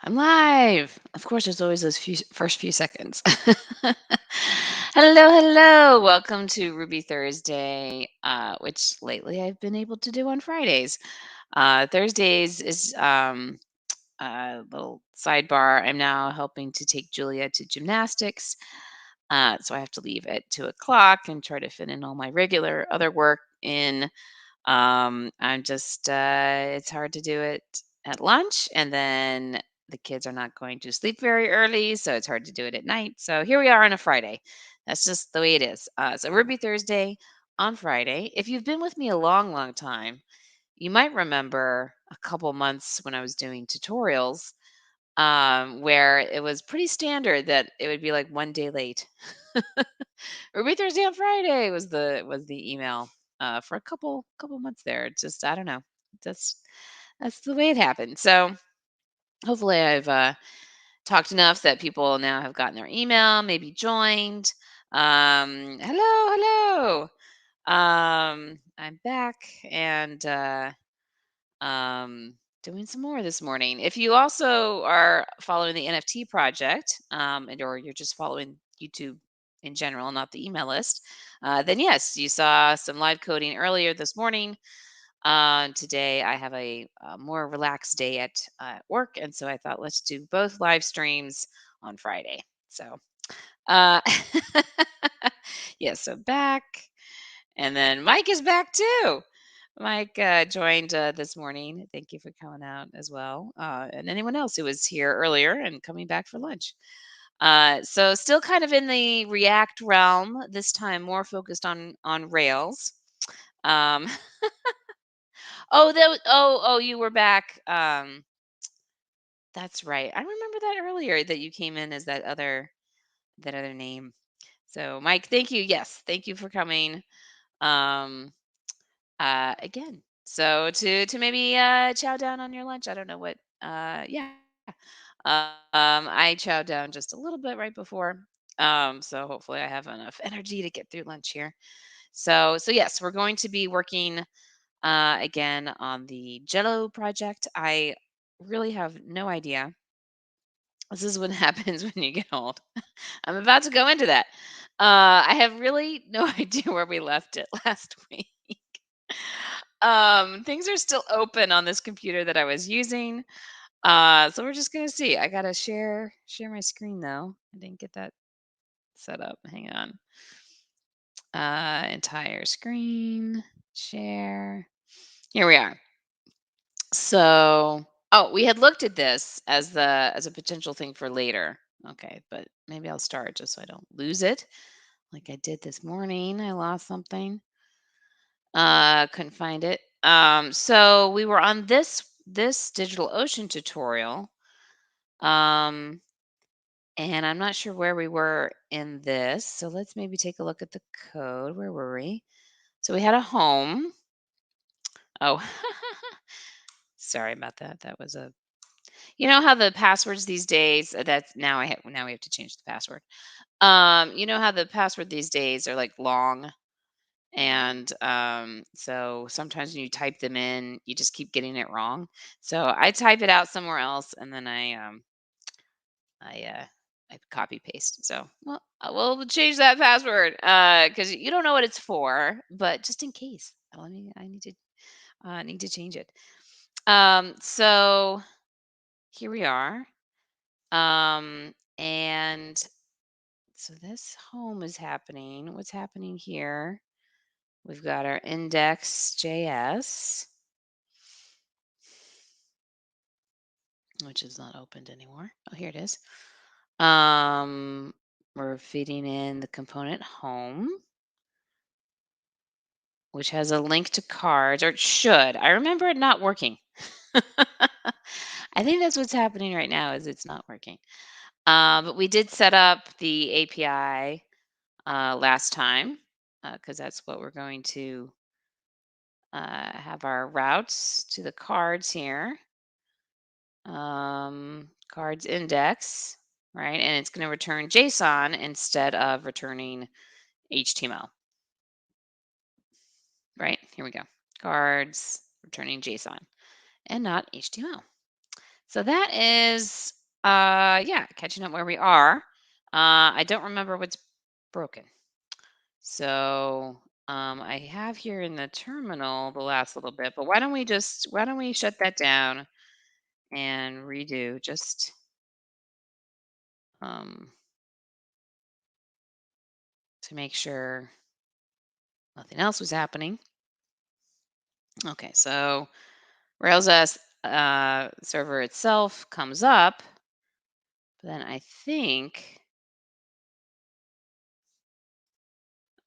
I'm live. Of course, there's always those first few seconds. Hello, hello. Welcome to Ruby Thursday, which lately I've been able to do on Fridays. Thursdays is a little sidebar. I'm now helping to take Julia to gymnastics. So I have to leave at 2 o'clock and try to fit in all my regular other work in. I'm just, it's hard to do it at lunch, and then the kids are not going to sleep very early, so it's hard to do it at night. So here we are on a Friday. That's just the way it is. So Ruby Thursday on Friday. If you've been with me a long, long time, you might remember a couple months when I was doing tutorials, where it was pretty standard that it would be like 1 day late. Ruby Thursday on Friday was the email for a couple months there. It's just I don't know. That's that's the way it happened. So hopefully I've talked enough that people now have gotten their email, maybe joined. Hello, hello. I'm back and um, doing some more this morning. If you also are following the NFT project, and or you're just following YouTube in general, not the email list, then yes, you saw some live coding earlier this morning. Today I have a more relaxed day at work, and so I thought let's do both live streams on Friday. So, uh, yes, so back. And then Mike is back too. Mike joined this morning. Thank you for coming out as well. And anyone else who was here earlier and coming back for lunch. So still kind of in the React realm, this time more focused on Rails. Um, oh, you were back. That's right. I remember that earlier that you came in as that other name. So Mike, thank you. Yes, thank you for coming. Um, again. So to maybe chow down on your lunch. I don't know what. Yeah. I chowed down just a little bit right before. So hopefully I have enough energy to get through lunch here. So yes, we're going to be working again on the Jello project. I really have no idea. This is what happens when you get old. I'm about to go into that. I have really no idea where we left it last week. Things are still open on this computer that I was using. So we're just gonna see. I gotta share my screen though. I didn't get that set up. Hang on. Entire screen, share. Here we are. So, oh, we had looked at this as a potential thing for later. Okay, but maybe I'll start just so I don't lose it, like I did this morning. I lost something. Couldn't find it. So we were on this DigitalOcean tutorial. Um, and I'm not sure where we were in this. So let's maybe take a look at the code. Where were we? So we had a home. Oh, sorry about that. That was a. You know how the passwords these days. That's now we have to change the password. You know how the password these days are like long, and so sometimes when you type them in, you just keep getting it wrong. So I type it out somewhere else, and then I copy paste. So we'll change that password because you don't know what it's for, but just in case, I need to change it. So here we are, and so this home is happening. What's happening here? We've got our index.js, which is not opened anymore. Oh, here it is. We're feeding in the component home, which has a link to cards, or it should. I remember it not working. I think that's what's happening right now is it's not working. But we did set up the API last time because that's what we're going to have our routes to the cards here. Cards index, right? And it's going to return JSON instead of returning HTML, right? Here we go. Cards returning JSON and not HTML. So that is, yeah, catching up where we are. I don't remember what's broken. So I have here in the terminal the last little bit, but why don't we shut that down and redo just um, to make sure nothing else was happening. Okay, so Rails S server itself comes up, but then I think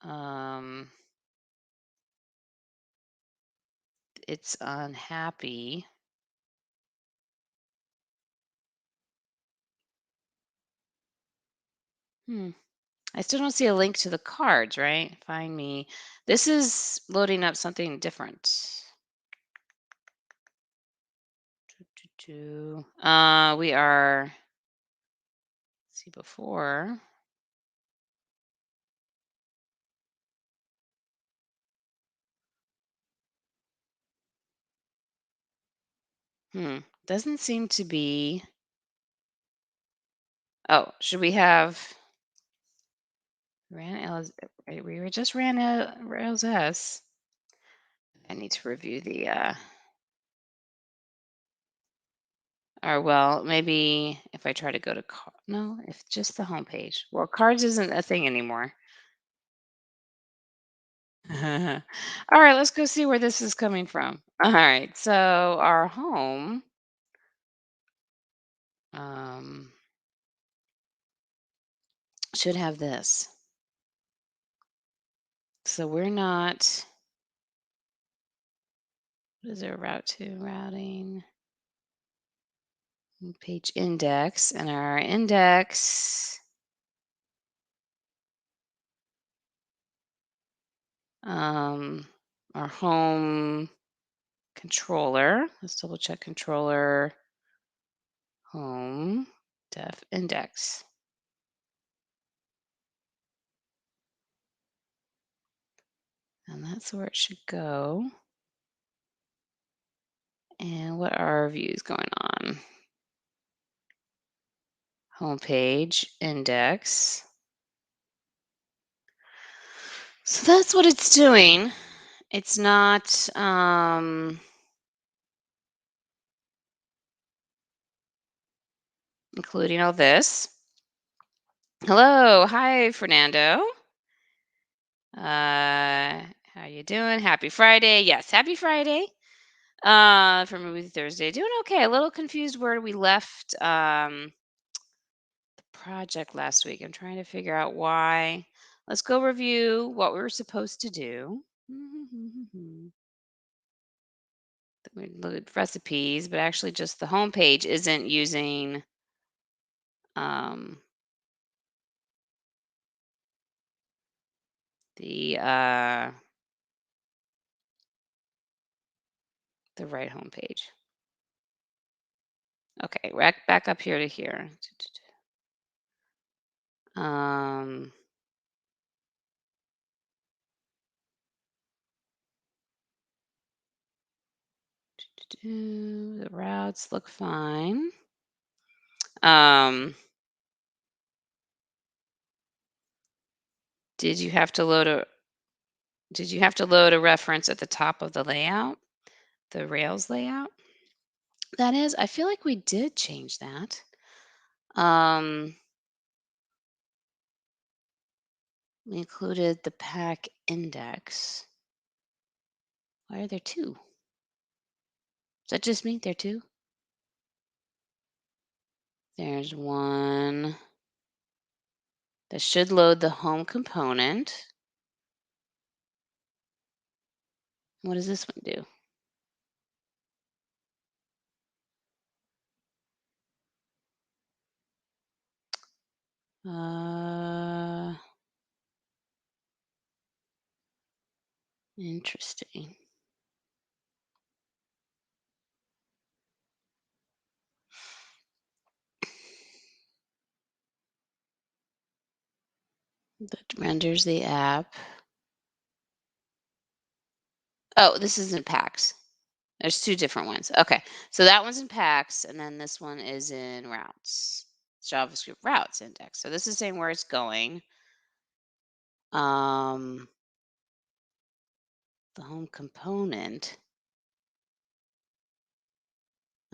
um, it's unhappy. Hmm. I still don't see a link to the cards, right? Find me. This is loading up something different. We are, see before. Doesn't seem to be. Oh, should we have ran Ls, right, we were just ran Rails S. I need to review the or well, maybe if I try to go to no, if just the home page. Well, cards isn't a thing anymore. All right, let's go see where this is coming from. All right, so our home um, should have this. So we're not, what is there, route to routing, page index, and our index, um, our home controller. Let's double check controller, home, def index. And that's where it should go. And what are our views going on? Homepage, index. So that's what it's doing. It's not including all this. Hello, hi Fernando. How you doing? Happy Friday. Yes, happy Friday. For Movie Thursday. Doing okay. A little confused where we left the project last week. I'm trying to figure out why. Let's go review what we were supposed to do. We look at recipes, but actually just the homepage isn't using um, the uh, the right homepage. Okay, back up here to here. Um, the routes look fine. Um, did you have to load a reference at the top of the layout, the Rails layout? That is, I feel like we did change that. We included the pack index. Why are there two? Is that just me? There are two? There's one that should load the home component. What does this one do? Interesting. That renders the app. Oh, this isn't packs. There's 2 different ones. Okay. So that one's in packs, and then this one is in routes. JavaScript routes index. So this is saying where it's going. Um, the home component.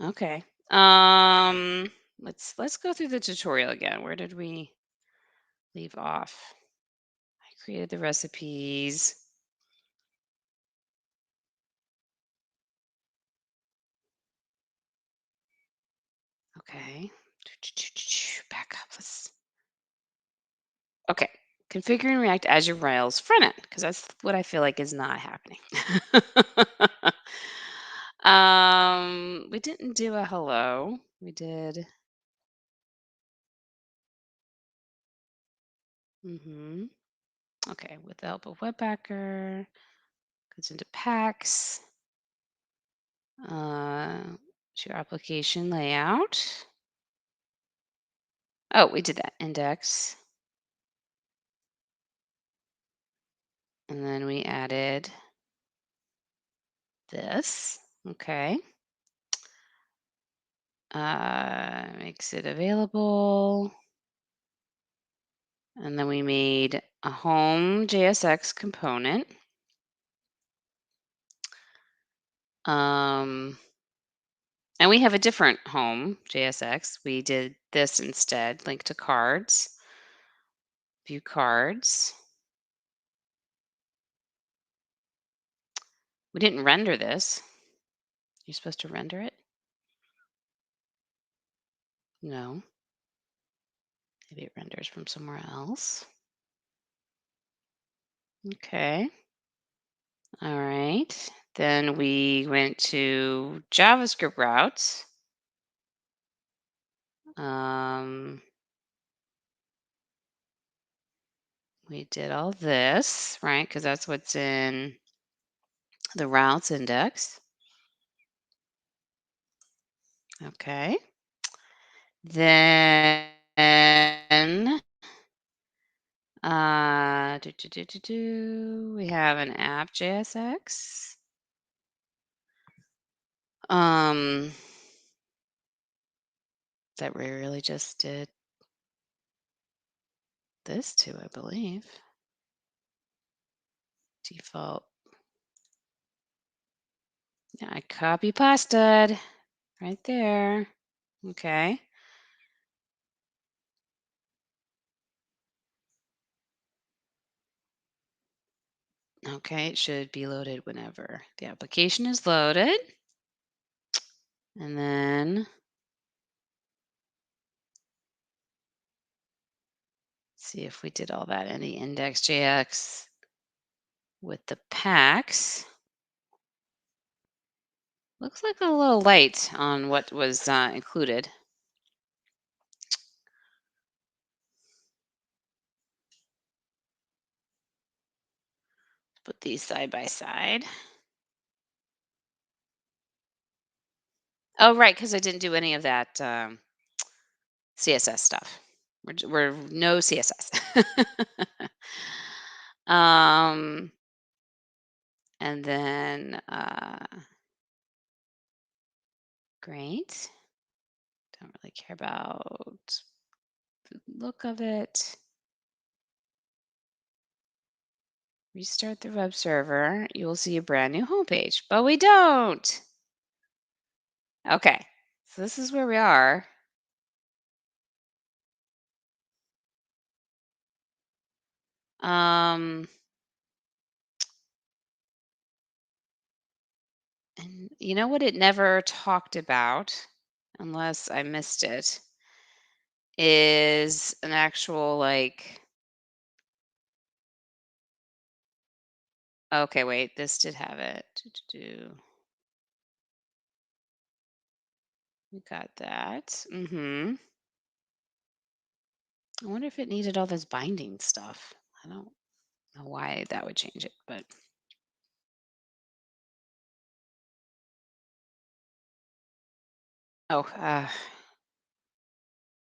Okay. Let's go through the tutorial again. Where did we leave off? I created the recipes. Okay. Back up. Okay. Configure and React as your Rails front end, because that's what I feel like is not happening. We didn't do a hello. We did. Okay, with the help of Webpacker, goes into packs, uh, to your application layout. Oh, we did that index, and then we added this. Okay, makes it available, and then we made a home JSX component. Um, and we have a different home JSX. We did this instead, link to cards, view cards. We didn't render this. You're supposed to render it? No. Maybe it renders from somewhere else. Okay. All right. Then we went to JavaScript routes. Um, we did all this, right? Because that's what's in the routes index. Okay. Then we have an app JSX. Um, that we really just did this to, I believe. Default. Yeah, I copy pasted right there. Okay. Okay, it should be loaded whenever the application is loaded. And then see if we did all that in the index.jx with the packs. Looks like a little light on what was included. Put these side by side. Oh, right, because I didn't do any of that CSS stuff. We're no CSS. um, and then great. Don't really care about the look of it. Restart the web server. You will see a brand new homepage, but we don't. Okay, so this is where we are. Um, and you know what it never talked about, unless I missed it, is an actual like. Okay, wait, this did have it. We got that. I wonder if it needed all this binding stuff. I don't know why that would change it, but oh,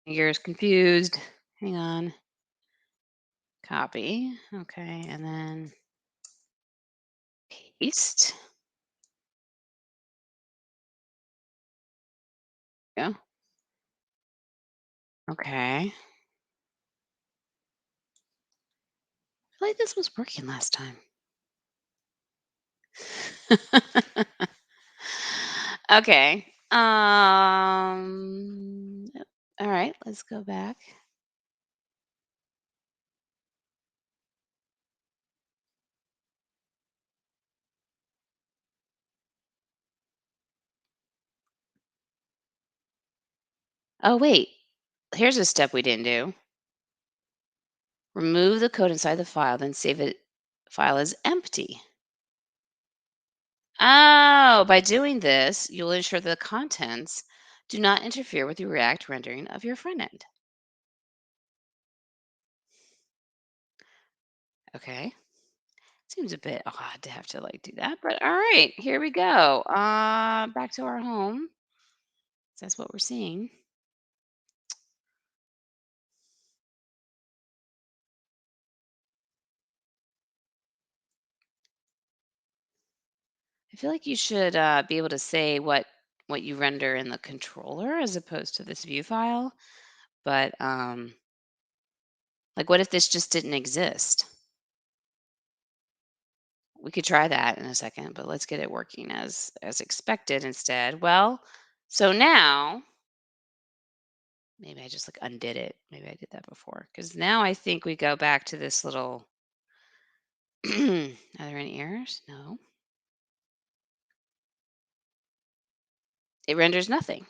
fingers confused. Hang on. Copy. Okay, and then paste. Okay. I feel like this was working last time. Okay. All right, let's go back. Oh, wait. Here's a step we didn't do. Remove the code inside the file, then save it file as empty. Oh, by doing this, you'll ensure the contents do not interfere with the React rendering of your front end. Okay. Seems a bit odd to have to like do that, but all right, here we go. Back to our home. That's what we're seeing. I feel like you should be able to say what you render in the controller as opposed to this view file. But like, what if this just didn't exist? We could try that in a second, but let's get it working as expected instead. Well, so now maybe I just like undid it. Maybe I did that before because now I think we go back to this little. Are there any errors? No, it renders nothing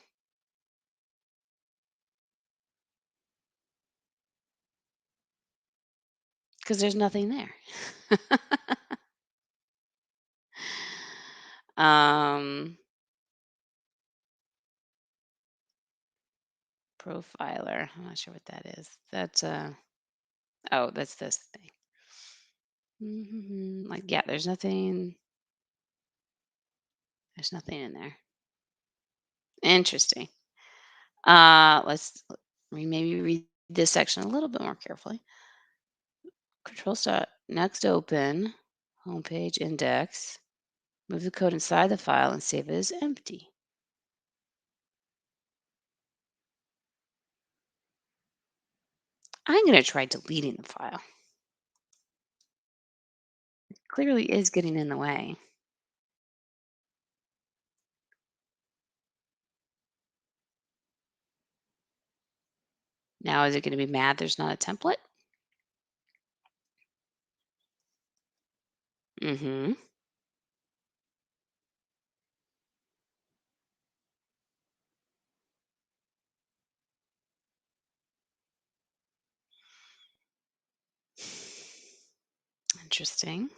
because there's nothing there. um, Profiler. I'm not sure what that is. That's oh, that's this thing. Like yeah, there's nothing. There's nothing in there. Interesting. Let's maybe read this section a little bit more carefully. Control start. Next, open homepage index. Move the code inside the file and save it as empty. I'm going to try deleting the file. Clearly is getting in the way. Now, is it going to be mad there's not a template? Mm-hmm. Interesting.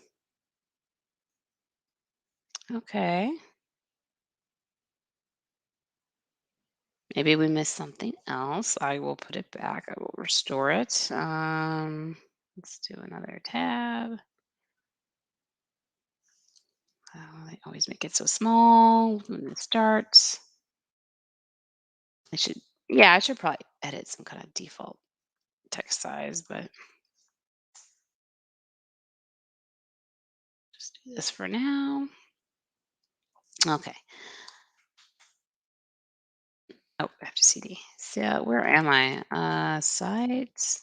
Okay. Maybe we missed something else. I will put it back. I will restore it. Let's do another tab. Oh, they always make it so small when it starts. I should, yeah, I should probably edit some kind of default text size, but just do this for now. Okay. Oh, I have to CD. So where am I? Sites.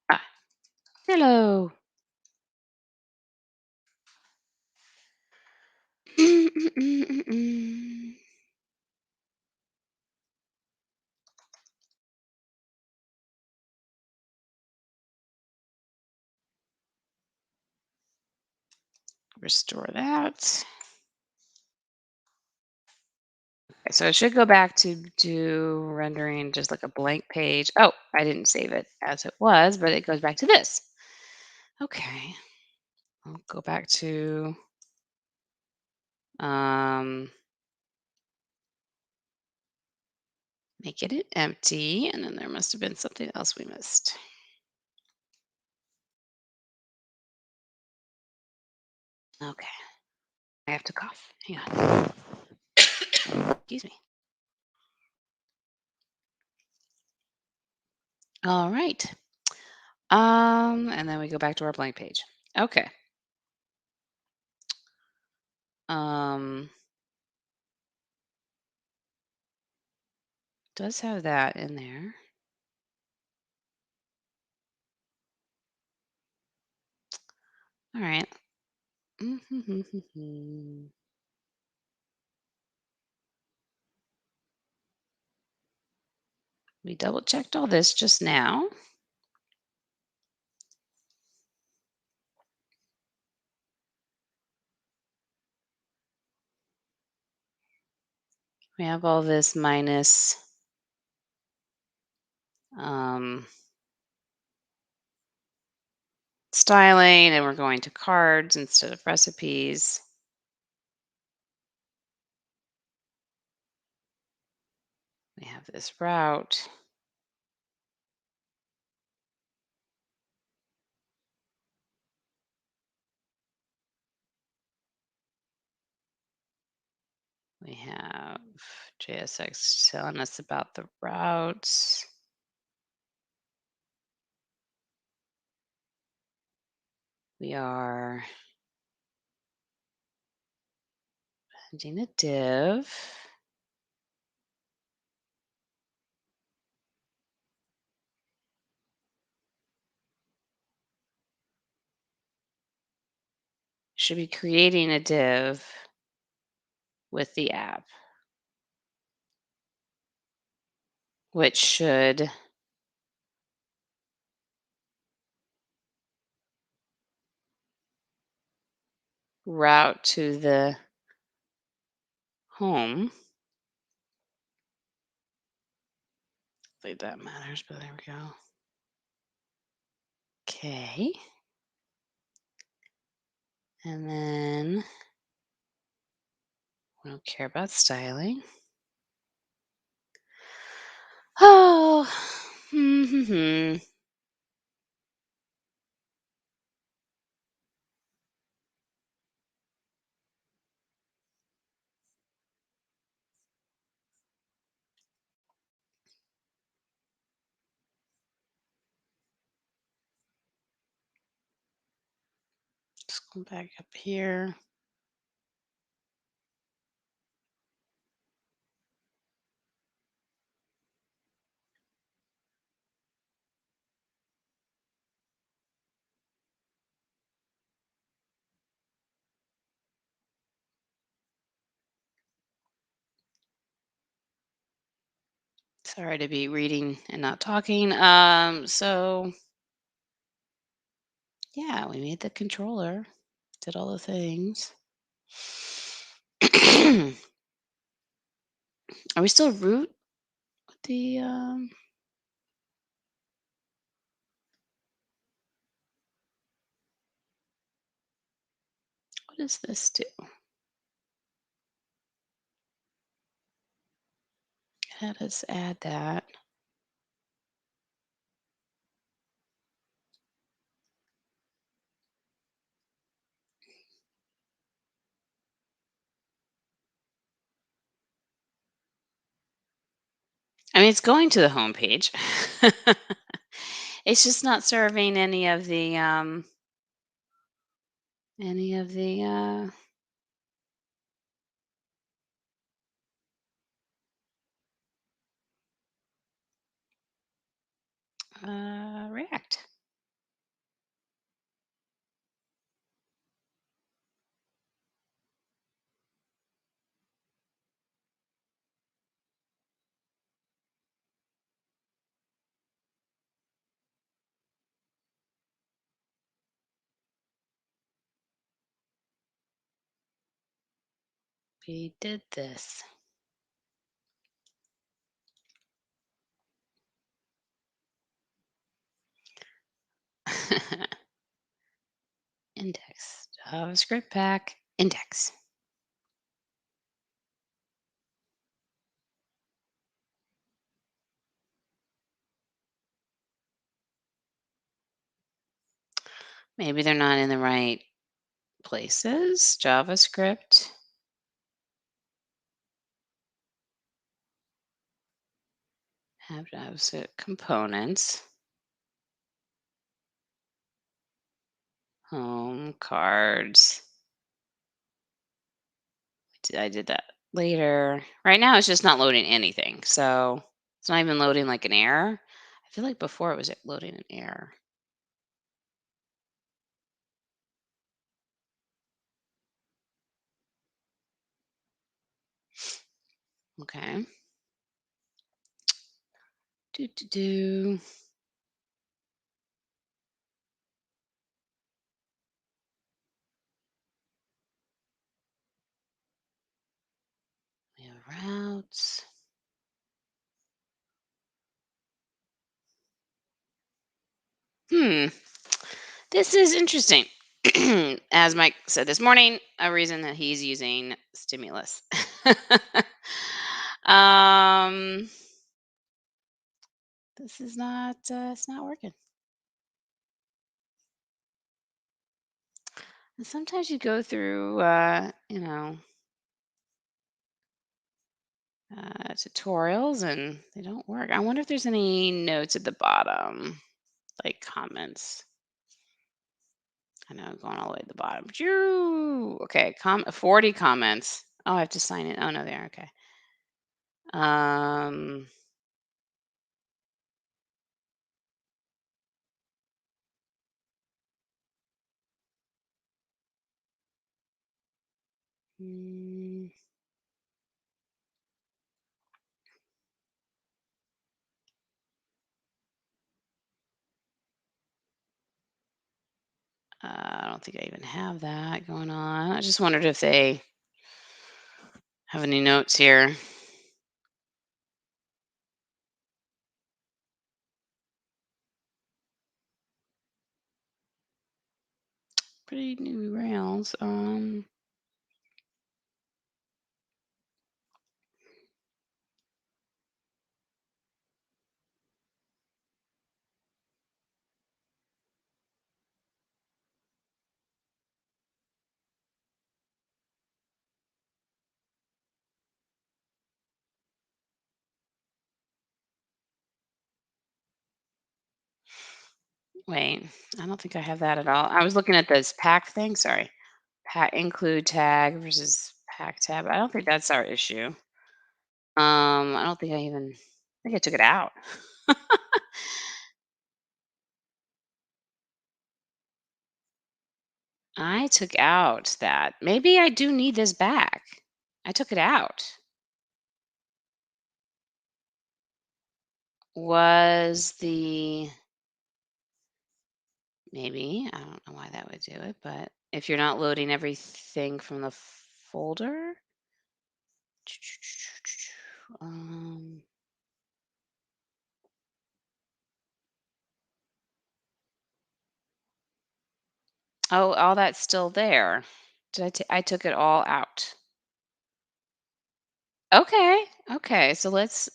Ah, hello. Restore that. Okay, so it should go back to rendering just like a blank page. Oh, I didn't save it as it was, but it goes back to this. Okay, I'll go back to um, make it empty, and then there must have been something else we missed. Okay, I have to cough. Hang on. Excuse me. All right. And then we go back to our blank page. Okay. Um, does have that in there. All right. We double checked all this just now. We have all this minus um, styling, and we're going to cards instead of recipes. We have this route. We have JSX telling us about the routes. We are adding a div. Should be creating a div with the app, which should route to the home. I think that matters, but there we go. Okay. And then we don't care about styling. Oh, let's go back up here. Sorry to be reading and not talking. So yeah, we made the controller, did all the things. Are we still root with the what does this do? Let us add that. I mean, it's going to the home page. It's just not serving any of the React. We did this. Index. JavaScript pack. Index. Maybe they're not in the right places. JavaScript. Have JavaScript components. Home cards. I did that later. Right now, it's just not loading anything. So It's not even loading like an error. I feel like before it was loading an error. Okay. Do do do. We have routes. Hmm. This is interesting. As Mike said this morning, a reason that he's using stimulus. um, this is not. It's not working. And sometimes you go through, tutorials and they don't work. I wonder if there's any notes at the bottom, like comments. I know, going all the way to the bottom. Phew! Okay, 40 comments. Oh, I have to sign it. Oh no, there. Okay. Um, mm, I don't think I even have that going on. I just wondered if they have any notes here. Pretty new rails. Wait, I don't think I have that at all. I was looking at this pack thing. Sorry. Pack include tag versus pack tab. I don't think that's our issue. I don't think I think I took it out. I took out that. Maybe I do need this back. I took it out. Was the maybe I don't know why that would do it, but if you're not loading everything from the folder, um, oh, all that's still there. I took it all out. Okay, okay. So let's.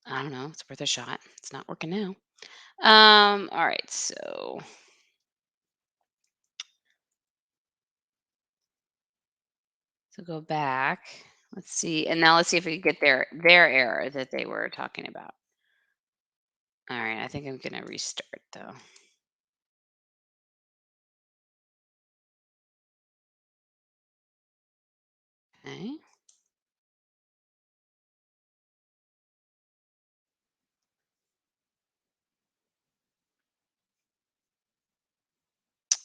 I don't know. It's worth a shot. It's not working now. All right. So go back. Let's see. And now let's see if we can get their error that they were talking about. All right. I think I'm gonna restart though. Okay.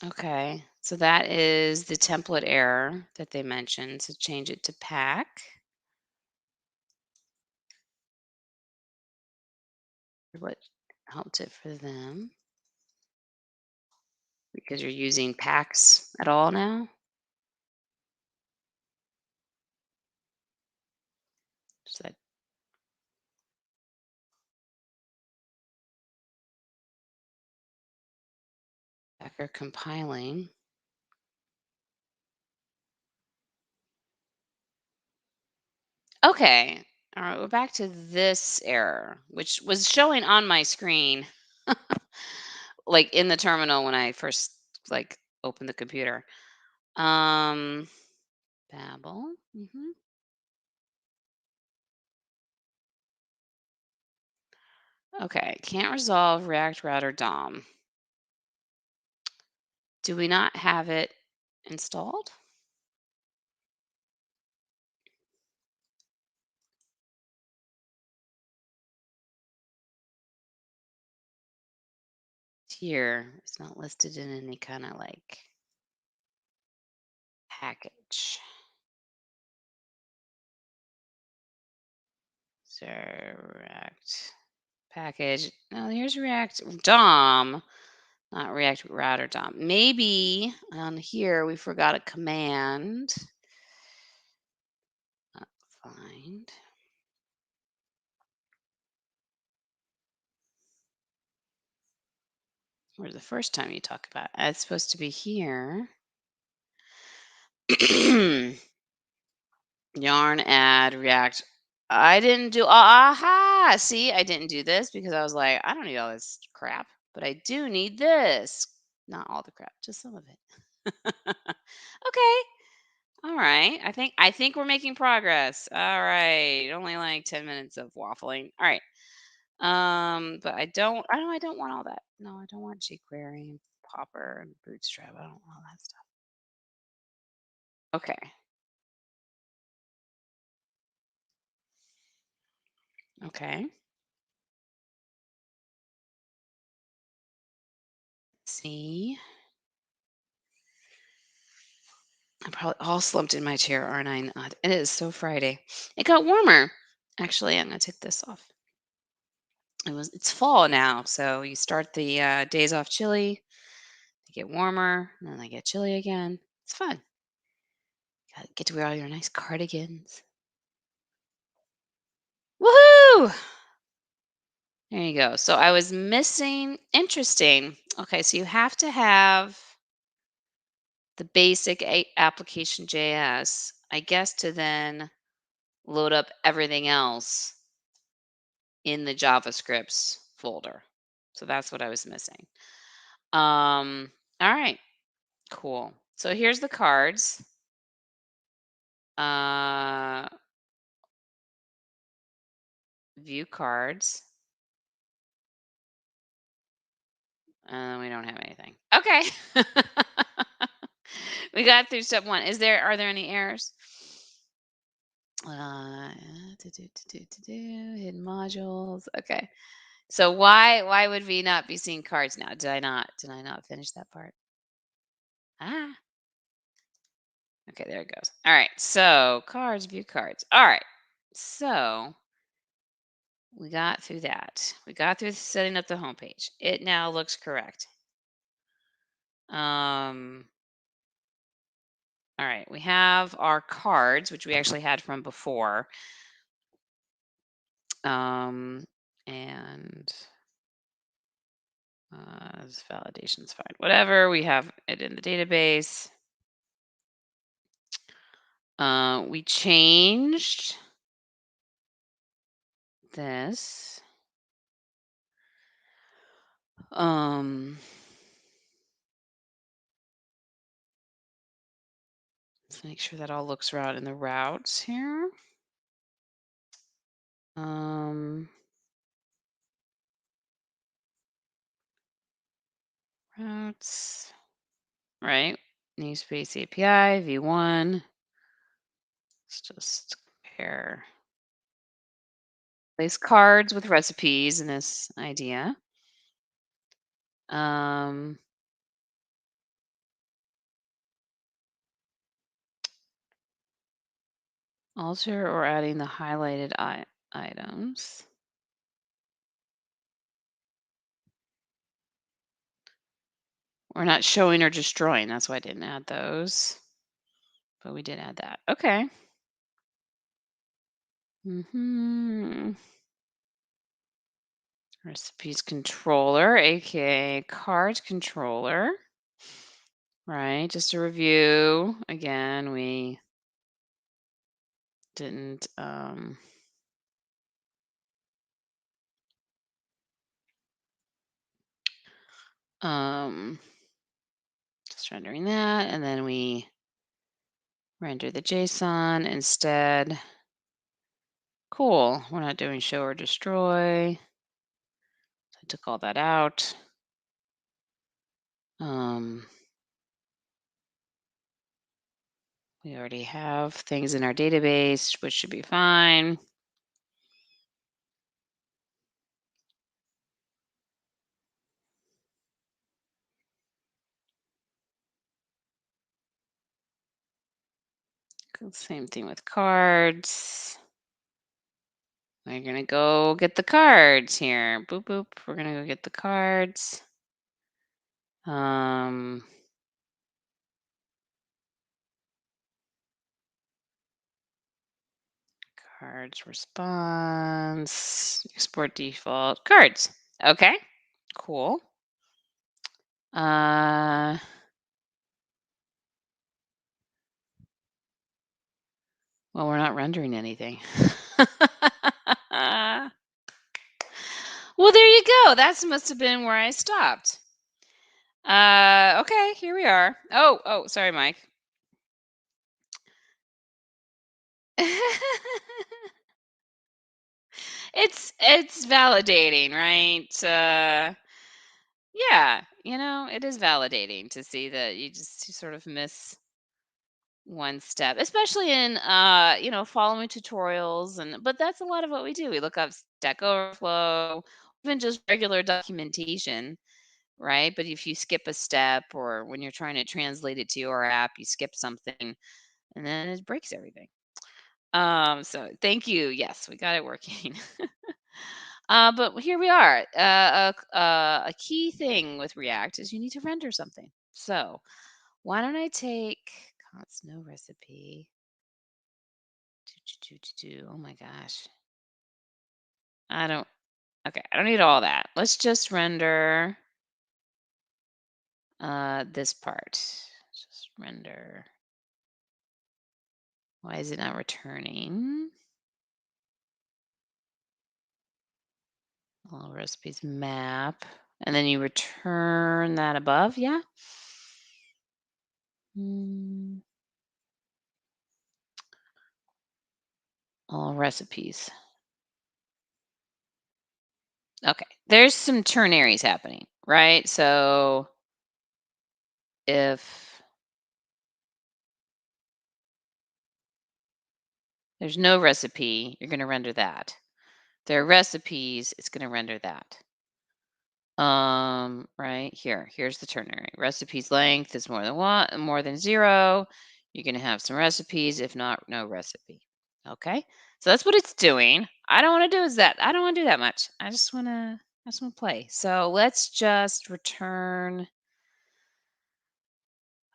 Okay. So that is the template error that they mentioned. So change it to pack. What helped it for them? Because you're using packs at all now. So that packer compiling. Okay. All right. We're back to this error, which was showing on my screen, like in the terminal when I first like opened the computer. Um, Babel. Okay. Can't resolve React Router DOM. Do we not have it installed? here. It's not listed in any kind of like package. So React package. No, here's React DOM, not React Router DOM. Maybe on here we forgot a command. Find. Or the first time you talk about it. It's supposed to be here. Yarn add React. I didn't do aha. See, I didn't do this because I was like, I don't need all this crap, but I do need this. Not all the crap, just some of it. Okay. All right. I think we're making progress. All right. Only like 10 minutes of waffling. All right. But I don't want all that. No, I don't want jQuery and Popper and Bootstrap. I don't want all that stuff. Okay. Okay. See. I'm probably all slumped in my chair, aren't I? Not. It is so Friday. It got warmer. Actually, I'm gonna take this off. It's fall now, so you start the days off chilly. They get warmer, and then they get chilly again. It's fun. Get to wear all your nice cardigans. Woohoo! There you go. So I was missing. Interesting. Okay, so you have to have the basic application JS, I guess, to then load up everything else in the JavaScripts folder. So that's what I was missing. All right, cool. So here's the cards. Uh, view cards. We don't have anything. Okay. We got through step one. Are there any errors? Uh, hidden modules. Okay. So why would we not be seeing cards now? Did I not finish that part? Ah. Okay, there it goes. All right. So cards, view cards. All right. So we got through that. We got through setting up the homepage. It now looks correct. Um, all right. We have our cards, which we actually had from before. And this validation's fine. Whatever. We have it in the database. We changed this. Let's make sure that all looks right in the routes here. Routes, right? Namespace API, v1. Let's just compare. Place cards with recipes in this idea. Alter or adding the highlighted items. We're not showing or destroying. That's why I didn't add those. But we did add that. Okay. Recipes controller, aka card controller. Right. Just a review. Again, we didn't just rendering that, and then we render the JSON instead. Cool. We're not doing show or destroy. I took all that out. We already have things in our database, which should be fine. Same thing with cards. We're gonna go get the cards here. Boop boop. We're gonna go get the cards. Um, cards response. Export default cards. Okay, cool. Uh, well, we're not rendering anything. Well, there you go. That must have been where I stopped. Okay, here we are. Oh, sorry, Mike. It's validating, right? Yeah, it is validating to see that you sort of miss one step, especially in following tutorials, but that's a lot of what we do. We look up Stack Overflow, even just regular documentation, right? But if you skip a step or when you're trying to translate it to your app, you skip something and then it breaks everything. So thank you. Yes, we got it working. But here we are. A key thing with React is you need to render something. So why don't I take const no recipe? Oh my gosh. I don't, okay, I don't need all that. Let's just render this part. Just render. Why is it not returning? All recipes map. And then you return that above, yeah? Mm, all recipes. Okay. There's some ternaries happening, right? So if there's no recipe, you're going to render that. There are recipes, it's going to render that. Right here. Here's the ternary. Recipes length is more than 0. You're going to have some recipes. If not, no recipe. Okay. So that's what it's doing. I don't want to do is that. I don't want to do that much. I just want to play. So let's just return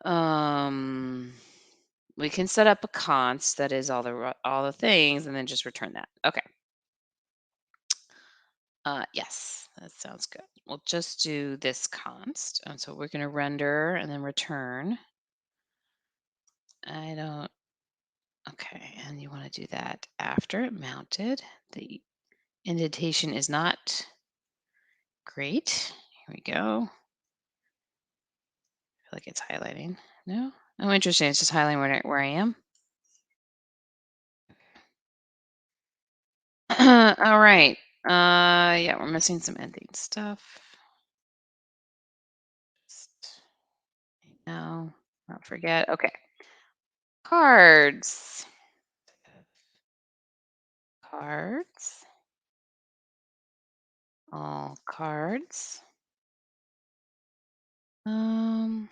um we can set up a const that is all the things and then just return that. Okay. Yes, that sounds good. We'll just do this const. And so we're going to render and then return. I don't, okay. And you want to do that after it mounted. The indentation is not great. Here we go. I feel like it's highlighting. No? Oh, interesting. It's just highlighting where I am. All right. Yeah, we're missing some ending stuff. Just, no, not forget. Okay. Cards. Cards. All cards. Um,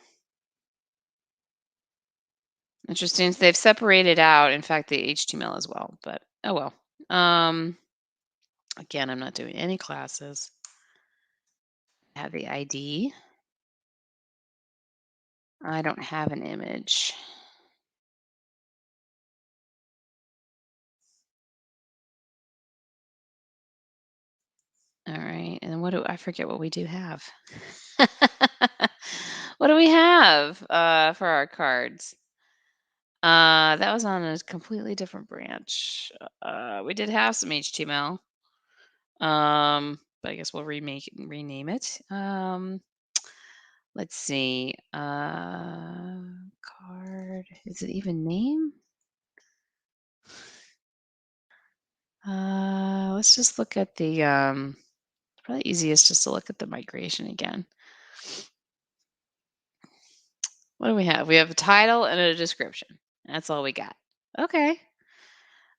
interesting. They've separated out, in fact, the HTML as well, but oh well. Again, I'm not doing any classes. I have the ID. I don't have an image. All right. And what do I forget what we do have? What do we have for our cards? That was on a completely different branch. We did have some HTML. But I guess we'll rename it. Let's see. Card. Is it even name? Let's just look at the probably easiest just to look at the migration again. What do we have? We have a title and a description. That's all we got. Okay.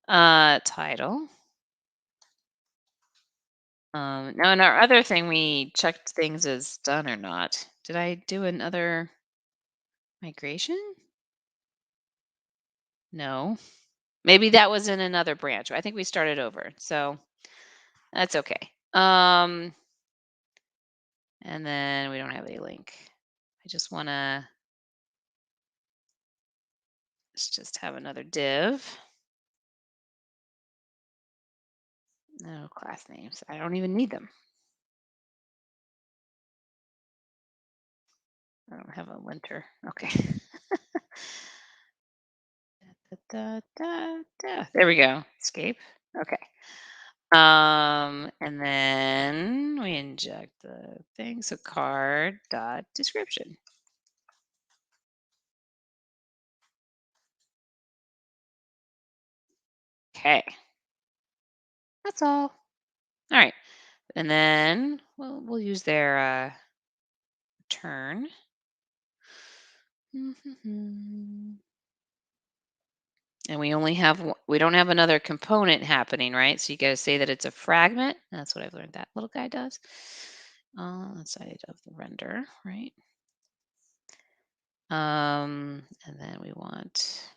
Title. Now in our other thing, we checked things as done or not. Did I do another migration? No. Maybe that was in another branch. I think we started over. So that's okay. And then we don't have a link. I just want to let's just have another div. No class names. I don't even need them. I don't have a linter. Okay. Da, da, da. There we go. Escape. Okay. And then we inject the thing. So card dot description. Okay. That's all. All right. And then we'll use their turn. And we only have we don't have another component happening, right? So you got to say that it's a fragment. That's what I've learned that little guy does. On the side of the render, right? And then we want,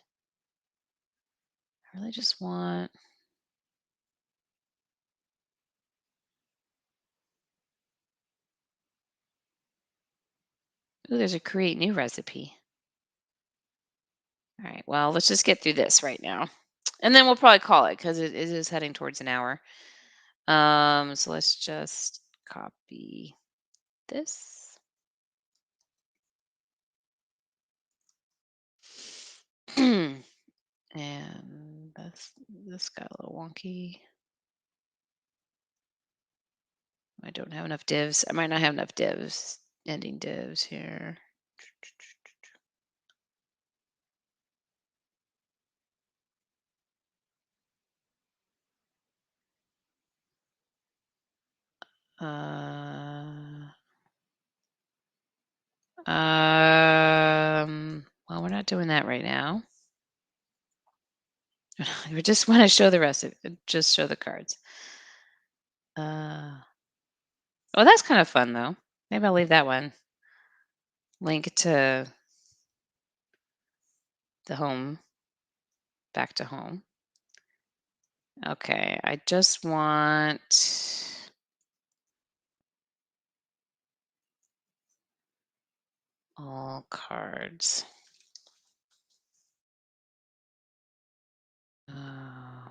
I really just want, oh, there's a create new recipe. All right, well, let's just get through this right now. And then we'll probably call it because it is heading towards an hour. So let's just copy this. And this got a little wonky. I don't have enough divs. I might not have enough divs, ending divs here. Well, we're not doing that right now. We just want to show the rest of it. Just show the cards. Oh, that's kind of fun though. Maybe I'll leave that one. Link to the home, back to home. Okay, I just want all cards. Uh,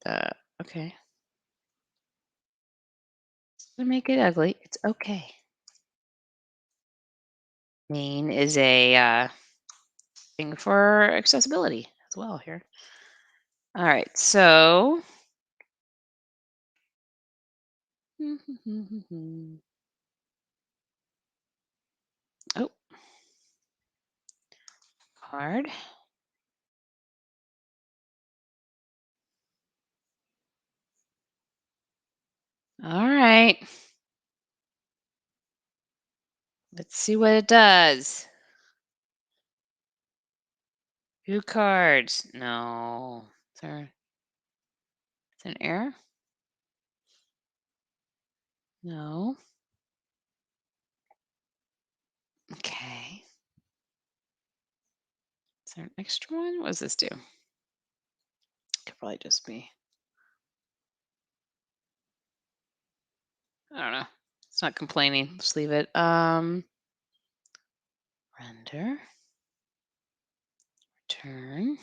uh, okay. To make it ugly, it's okay. Main is a thing for accessibility as well here. All right, so oh, card. All right. Let's see what it does. 2 cards. No. Is there is an error? No. Okay. Is there an extra one? What does this do? Could probably just be. I don't know. It's not complaining. Just leave it. Render. Return.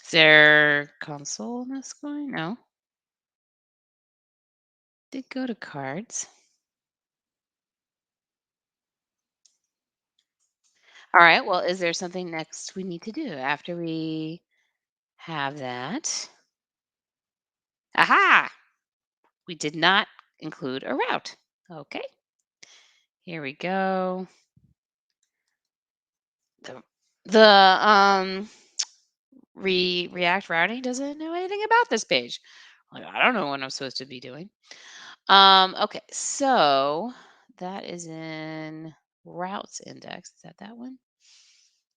Is there console in this going? No. Did go to cards. All right. Well, is there something next we need to do after we have that? Aha! We did not include a route. Okay. Here we go. The React routing doesn't know anything about this page. Like, I don't know what I'm supposed to be doing. Okay, so that is in routes index. Is that that one?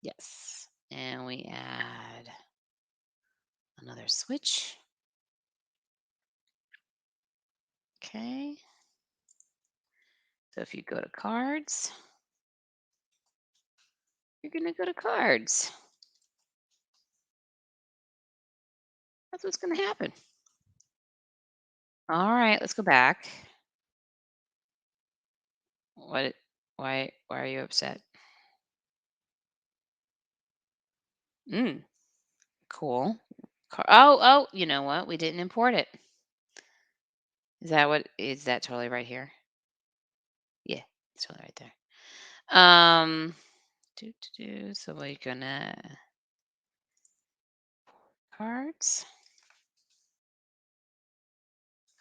Yes. And we add another switch. Okay. So if you go to cards, You're gonna go to cards. That's what's gonna happen. All right, let's go back. What? Why are you upset? Mm, cool. Oh, you know what? We didn't import it. Is that totally right here? Yeah, it's totally right there. So we're gonna cards,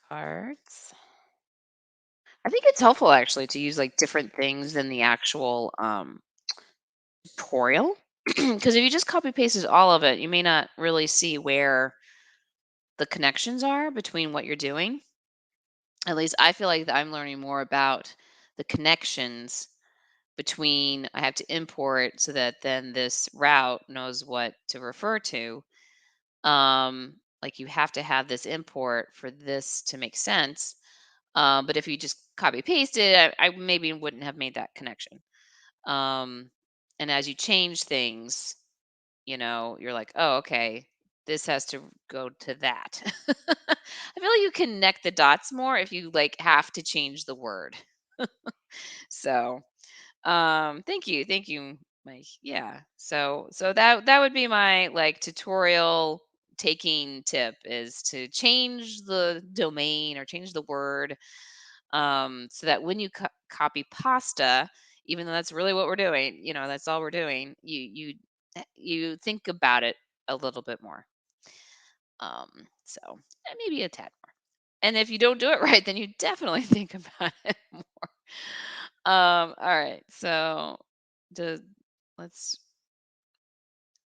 cards. I think it's helpful actually to use like different things than the actual tutorial. Because if you just copy pasted all of it, you may not really see where the connections are between what you're doing. At least I feel like that I'm learning more about the connections between I have to import so that then this route knows what to refer to. Like you have to have this import for this to make sense. But if you just copy paste it, I maybe wouldn't have made that connection. Um, and as you change things, you're like, oh, okay, this has to go to that. I feel like you connect the dots more if you like have to change the word. So, thank you, Mike. Yeah. So that would be my like tutorial taking tip is to change the domain or change the word, so that when you copy pasta, even though that's really what we're doing, that's all we're doing, you think about it a little bit more. So maybe a tad more. And if you don't do it right, then you definitely think about it more. All right. So the let's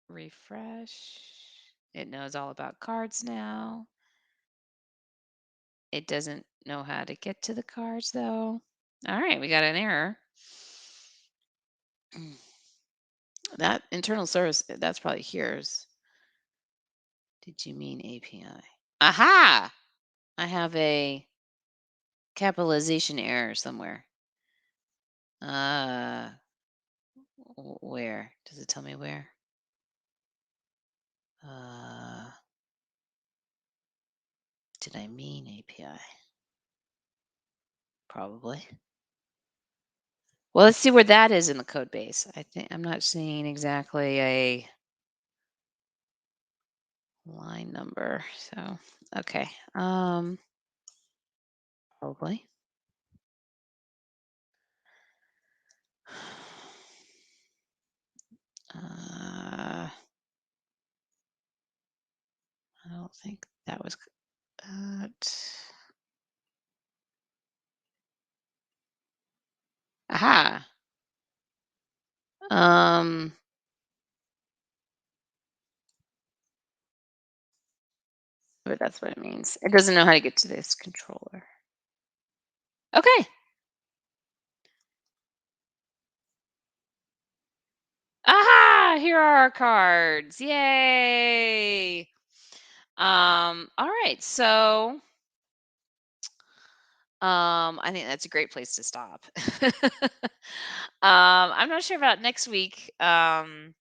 refresh. It knows all about cards now. It doesn't know how to get to the cards though. All right, we got an error. That internal service, that's probably here's. Did you mean API? Aha! I have a capitalization error somewhere. Uh, where? Does it tell me where? Uh, did I mean API? Probably. Well, let's see where that is in the code base. I think I'm not seeing exactly a line number. So, okay. Probably. I don't think that was that. Aha. Um, but that's what it means. It doesn't know how to get to this controller. Okay. Aha! Here are our cards. Yay! All right. So, I think that's a great place to stop. I'm not sure about next week. If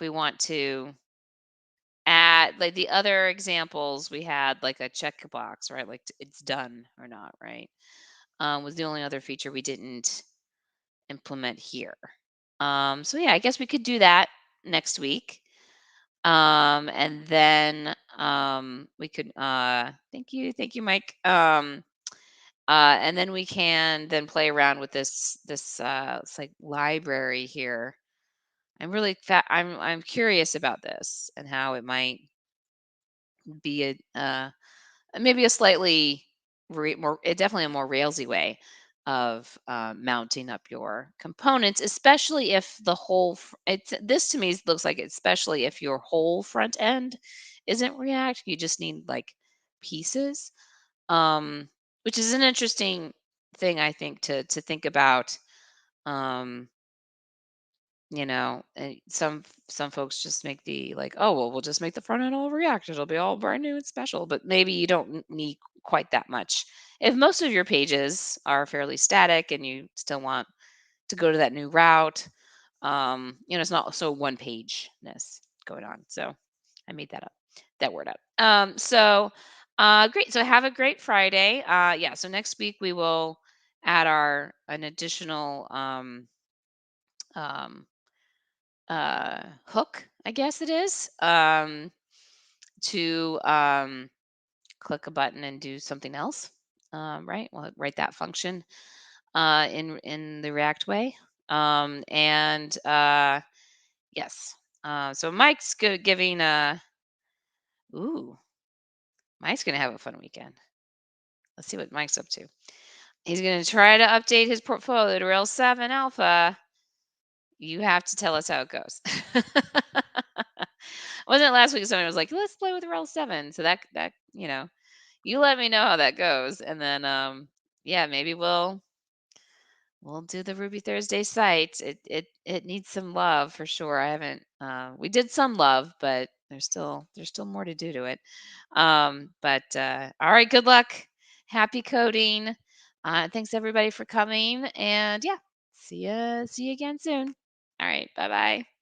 we want to add like the other examples, we had like a checkbox, right? Like it's done or not, right? Was the only other feature we didn't implement here. So yeah, I guess we could do that next week. And then we could thank you, Mike. And then we can then play around with this it's like library here. I'm curious about this and how it might be maybe a slightly definitely a more railsy way of mounting up your components, especially if the whole it's this to me looks like especially if your whole front end isn't React, you just need like pieces, um, which is an interesting thing I think to think about. Um, and some folks just make the like, oh well, we'll just make the front end all React. It'll be all brand new and special. But maybe you don't need quite that much. If most of your pages are fairly static and you still want to go to that new route. It's not so one pageness going on. So I made that word up. Great. So have a great Friday. Yeah. So next week we will add our an additional um, hook, I guess it is, to click a button and do something else. Right. We'll write that function in the React way. And yes. So Mike's giving ooh, Mike's gonna have a fun weekend. Let's see what Mike's up to. He's gonna try to update his portfolio to Rails 7 Alpha. You have to tell us how it goes. Wasn't it last week somebody was like, let's play with Rails 7? So that you let me know how that goes. And then yeah, maybe we'll do the Ruby Thursday site. It needs some love for sure. I haven't we did some love, but there's still more to do to it. But all right, good luck. Happy coding. Thanks everybody for coming. And yeah, see you again soon. All right, bye bye.